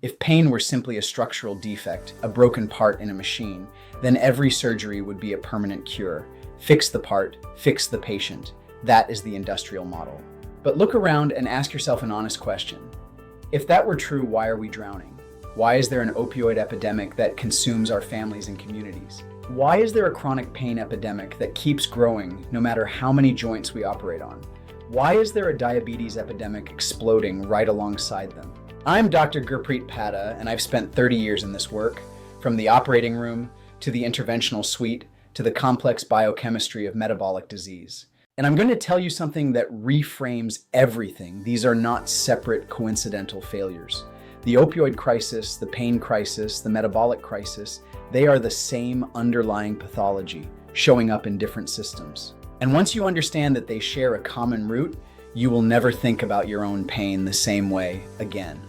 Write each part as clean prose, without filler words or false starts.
If pain were simply a structural defect, a broken part in a machine, then every surgery would be a permanent cure. Fix the part, fix the patient. That is the industrial model. But look around and ask yourself an honest question. If that were true, why are we drowning? Why is there an opioid epidemic that consumes our families and communities? Why is there a chronic pain epidemic that keeps growing no matter how many joints we operate on? Why is there a diabetes epidemic exploding right alongside them? I'm Dr. Gurpreet Padda, and I've spent 30 years in this work, from the operating room to the interventional suite to the complex biochemistry of metabolic disease. And I'm going to tell you something that reframes everything. These are not separate coincidental failures. The opioid crisis, the pain crisis, the metabolic crisis, they are the same underlying pathology showing up in different systems. And once you understand that they share a common root, you will never think about your own pain the same way again.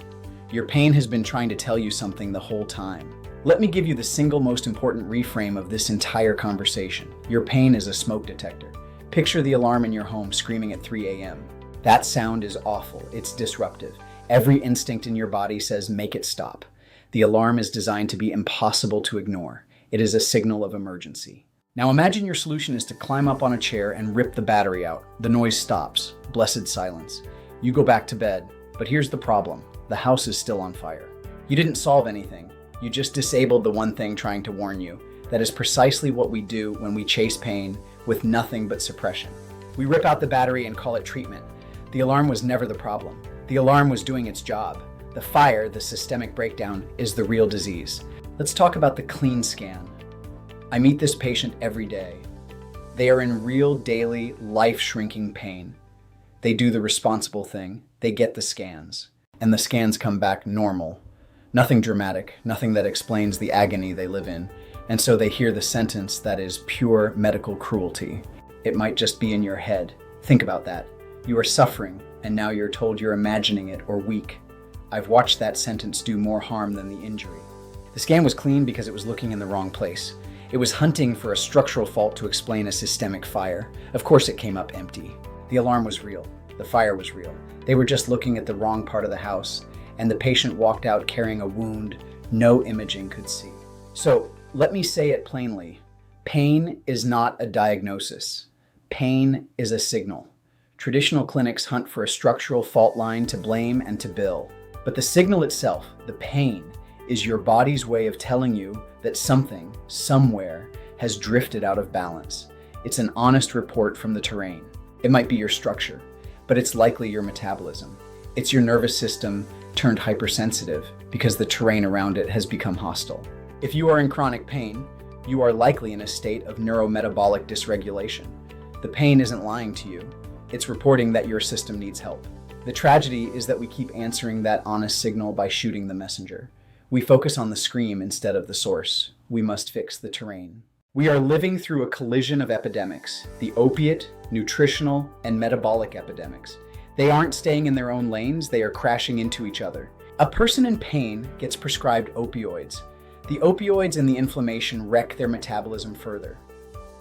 Your pain has been trying to tell you something the whole time. Let me give you the single most important reframe of this entire conversation. Your pain is a smoke detector. Picture the alarm in your home screaming at 3 a.m. That sound is awful. It's disruptive. Every instinct in your body says, make it stop. The alarm is designed to be impossible to ignore. It is a signal of emergency. Now imagine your solution is to climb up on a chair and rip the battery out. The noise stops. Blessed silence. You go back to bed. But here's the problem. The house is still on fire. You didn't solve anything. You just disabled the one thing trying to warn you. That is precisely what we do when we chase pain with nothing but suppression. We rip out the battery and call it treatment. The alarm was never the problem. The alarm was doing its job. The fire, the systemic breakdown, is the real disease. Let's talk about the clean scan. I meet this patient every day. They are in real daily, life-shrinking pain. They do the responsible thing. They get the scans. And the scans come back normal. Nothing dramatic, nothing that explains the agony they live in. And so they hear the sentence that is pure medical cruelty. It might just be in your head. Think about that. You are suffering, and now you're told you're imagining it or weak. I've watched that sentence do more harm than the injury. The scan was clean because it was looking in the wrong place. It was hunting for a structural fault to explain a systemic fire. Of course it came up empty. The alarm was real. The fire was real. They were just looking at the wrong part of the house, and the patient walked out carrying a wound no imaging could see. So let me say it plainly. Pain is not a diagnosis. Pain is a signal. Traditional clinics hunt for a structural fault line to blame and to bill. But the signal itself, the pain, is your body's way of telling you that something, somewhere, has drifted out of balance. It's an honest report from the terrain. It might be your structure, but it's likely your metabolism. It's your nervous system turned hypersensitive because the terrain around it has become hostile. If you are in chronic pain, you are likely in a state of neurometabolic dysregulation. The pain isn't lying to you. It's reporting that your system needs help. The tragedy is that we keep answering that honest signal by shooting the messenger. We focus on the scream instead of the source. We must fix the terrain. We are living through a collision of epidemics, the opiate, nutritional, and metabolic epidemics. They aren't staying in their own lanes, they are crashing into each other. A person in pain gets prescribed opioids. The opioids and the inflammation wreck their metabolism further.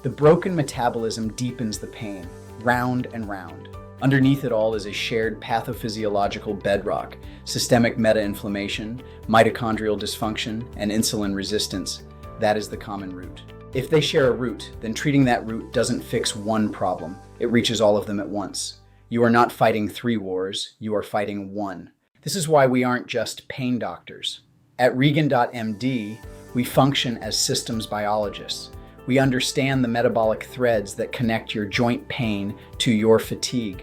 The broken metabolism deepens the pain, round and round. Underneath it all is a shared pathophysiological bedrock, systemic meta-inflammation, mitochondrial dysfunction, and insulin resistance. That is the common root. If they share a root, then treating that root doesn't fix one problem. It reaches all of them at once. You are not fighting 3 wars, you are fighting one. This is why we aren't just pain doctors. At regen.md, we function as systems biologists. We understand the metabolic threads that connect your joint pain to your fatigue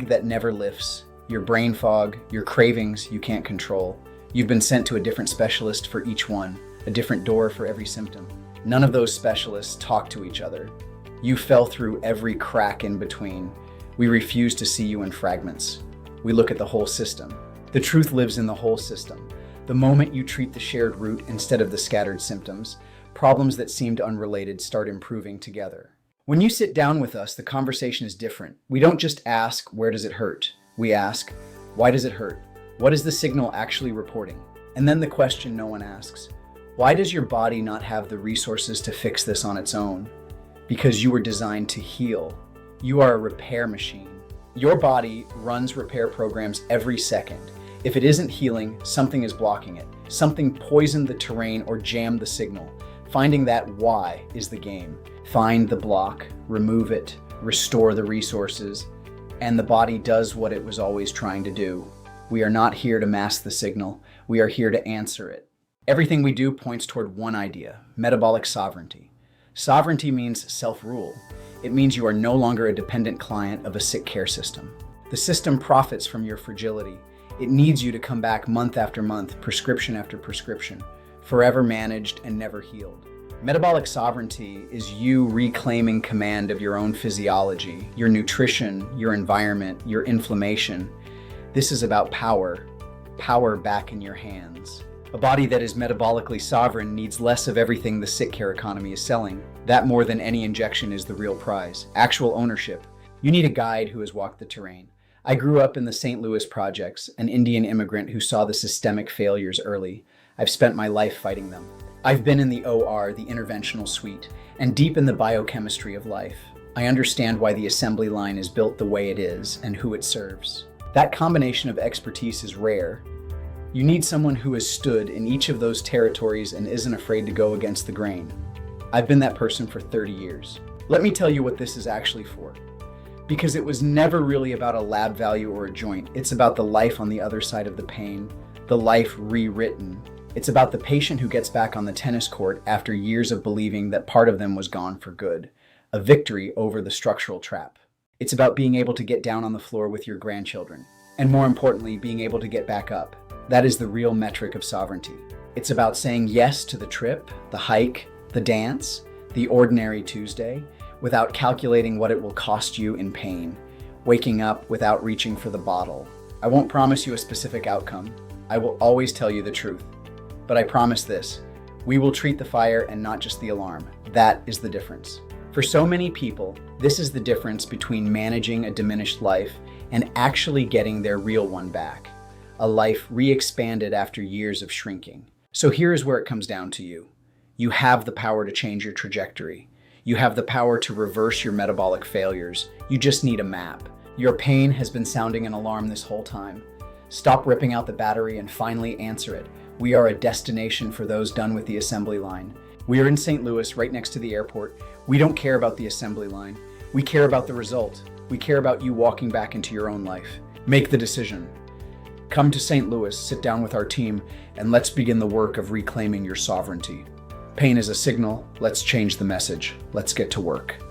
that never lifts, your brain fog, your cravings you can't control. You've been sent to a different specialist for each one, a different door for every symptom. None of those specialists talk to each other. You fell through every crack in between. We refuse to see you in fragments. We look at the whole system. The truth lives in the whole system. The moment you treat the shared root instead of the scattered symptoms, problems that seemed unrelated start improving together. When you sit down with us, the conversation is different. We don't just ask, where does it hurt? We ask, why does it hurt? What is the signal actually reporting? And then the question no one asks, why does your body not have the resources to fix this on its own? Because you were designed to heal. You are a repair machine. Your body runs repair programs every second. If it isn't healing, something is blocking it. Something poisoned the terrain or jammed the signal. Finding that why is the game. Find the block, remove it, restore the resources, and the body does what it was always trying to do. We are not here to mask the signal. We are here to answer it. Everything we do points toward one idea: metabolic sovereignty. Sovereignty means self-rule. It means you are no longer a dependent client of a sick care system. The system profits from your fragility. It needs you to come back month after month, prescription after prescription, forever managed and never healed. Metabolic sovereignty is you reclaiming command of your own physiology, your nutrition, your environment, your inflammation. This is about power back in your hands. A body that is metabolically sovereign needs less of everything the sick care economy is selling. That more than any injection is the real prize. Actual ownership. You need a guide who has walked the terrain. I grew up in the St. Louis projects, an Indian immigrant who saw the systemic failures early. I've spent my life fighting them. I've been in the OR, the interventional suite, and deep in the biochemistry of life. I understand why the assembly line is built the way it is and who it serves. That combination of expertise is rare. You need someone who has stood in each of those territories and isn't afraid to go against the grain. I've been that person for 30 years. Let me tell you what this is actually for. Because it was never really about a lab value or a joint. It's about the life on the other side of the pain, the life rewritten. It's about the patient who gets back on the tennis court after years of believing that part of them was gone for good. A victory over the structural trap. It's about being able to get down on the floor with your grandchildren. And more importantly, being able to get back up. That is the real metric of sovereignty. It's about saying yes to the trip, the hike, the dance, the ordinary Tuesday, without calculating what it will cost you in pain. Waking up without reaching for the bottle. I won't promise you a specific outcome. I will always tell you the truth. But I promise this: we will treat the fire and not just the alarm. That is the difference. For so many people, this is the difference between managing a diminished life and actually getting their real one back. A life re-expanded after years of shrinking. So here is where it comes down to you. You have the power to change your trajectory. You have the power to reverse your metabolic failures. You just need a map. Your pain has been sounding an alarm this whole time. Stop ripping out the battery and finally answer it. We are a destination for those done with the assembly line. We are in St. Louis, right next to the airport. We don't care about the assembly line. We care about the result. We care about you walking back into your own life. Make the decision. Come to St. Louis, sit down with our team, and let's begin the work of reclaiming your sovereignty. Pain is a signal. Let's change the message. Let's get to work.